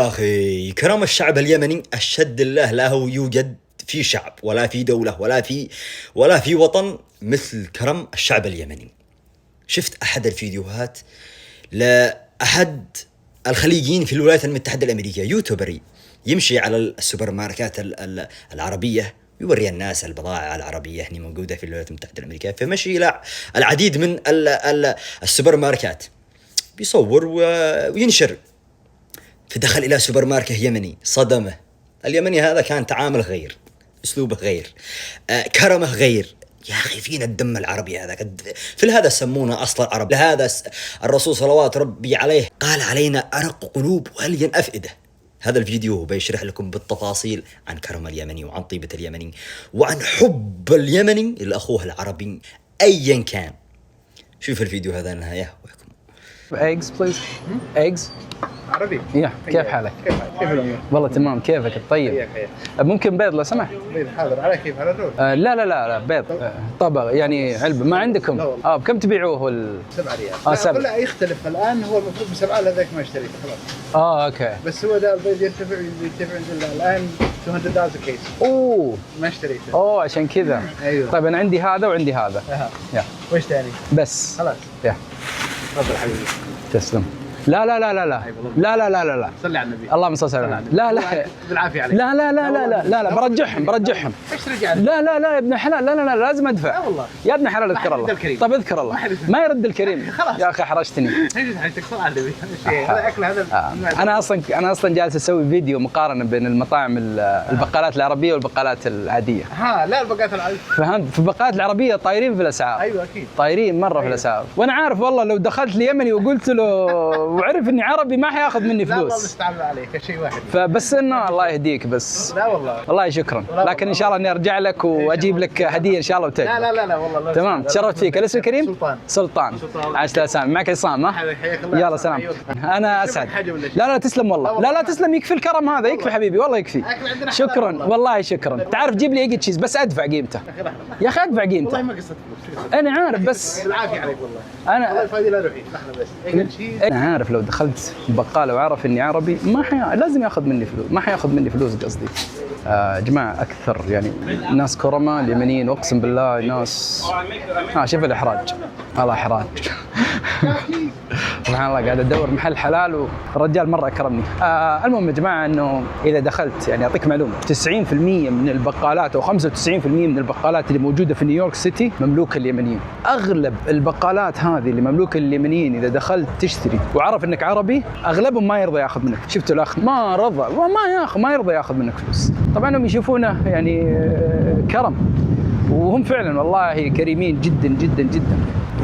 أخي كرم الشعب اليمني أشد الله لا يوجد في شعب ولا في دولة ولا في وطن مثل كرم الشعب اليمني. شفت أحد الفيديوهات لأحد الخليجيين في الولايات المتحدة الأمريكية، يوتيوبري يمشي على السوبر ماركات العربية، يوري الناس البضائع العربية هني موجودة في الولايات المتحدة الأمريكية، فمشي إلى العديد من السوبر ماركات بيصور وينشر. فدخل إلى سوبر ماركت يمني، صدمه. اليمني هذا كان تعامل غير، أسلوبه غير، كرمه غير. يا أخي فينا الدم العربي هذا، في هذا سمونا أصل العرب. لهذا الرسول صلوات ربي عليه قال علينا أرق قلوب وألين أفئدة. هذا الفيديو بيشرح لكم بالتفاصيل عن كرم اليمني وعن طيبة اليمني وعن حب اليمني لأخوه العربي أيا كان. شوف الفيديو هذا النهاية ويحكم. Eggs please. Eggs. عربي. كيف حالك؟ كيف الأمور؟ والله تمام. كيفك؟ طيب. ممكن بيض لو سمحت؟ بيض حاضر. على كيف؟ على الرول؟ لا بيض. طبق يعني علبة ما عندكم؟ لا بكم تبيعوه 7 ريال. 7. لا يختلف الآن، هو المفروض ب7 هذاك ما اشتريته خلاص. اوكي. بس هو ده البيض يرتفع عند الآن $200 كيس. اوه ما اشتريته. عشان كذا. ايوه. طيب انا عندي هذا وعندي هذا. يا وش ثاني؟ بس خلاص. يا تفضل حبيبي. تسلم. لا صلي على النبي. اللهم صل على النبي. لا بالعافيه عليك. لا برجعهم. ايش رجع؟ لا يا ابن حلال، لا لازم ادفع. لا والله يا ابن حلال اذكر الله. طيب اذكر الله. ما يرد الكريم. خلاص. يا اخي حرجتني. ايش حاجتك؟ صل على النبي. هذا اكل هذا. انا اصلا جالس اسوي فيديو مقارنه بين المطاعم البقالات العربيه والبقالات العاديه. لا البقالات العاديه. فهمت؟ في البقالات العربيه طايرين في الاسعار. ايوه اكيد. طايرين مره في الاسعار، وانا عارف والله لو دخلت اليمني وقلت له وعرف اني عربي ما حياخذ مني فلوس. لا والله مستعمل عليك شيء واحد. فبس انه الله يهديك بس. لا والله. والله شكرا، لكن ان شاء الله اني ارجع لك واجيب لك هديه ان شاء الله وتعجبك. لا والله. تمام، تشرفت فيك. الاسم الكريم؟ سلطان. عايش الاسامي. معك عصام ها؟ حياك الله. يلا سلام. انا اسعد. لا تسلم والله. لا تسلم، يكفي الكرم هذا، يكفي حبيبي والله يكفي. شكرا والله شكرا. تعرف جيب لي ايج تشيز بس ادفع قيمته. يا اخي ادفع قيمته. والله ما قصت فلوس. انا عارف بس بالعافيه عليك والله. والله الفايده لا روحي. لحظه بس. ايج تشيز. انا عارف لو دخلت بقاله وعرف اني عربي لازم ياخذ مني فلوس، ما حياخذ مني فلوس قصدي. جماعه اكثر يعني ناس كرماء اليمنيين، اقسم بالله ناس. شوف الاحراج، والله احراج. سبحان الله، قاعد ادور محل حلال والرجال مره اكرمني. المهم يا جماعه انه اذا دخلت يعني اعطيك معلومه، 90% من البقالات او 95% من البقالات اللي موجوده في نيويورك سيتي مملوكه اليمنيين. اغلب البقالات هذه اللي مملوكه لليمنيين اذا دخلت تشتري وعرف انك عربي اغلبهم ما يرضى ياخذ منك. شفتوا الاخ ما رضى ما يرضى ياخذ منك فلوس. طبعا هم يشوفونه يعني كرم، وهم فعلا والله كريمين جدا جدا جدا.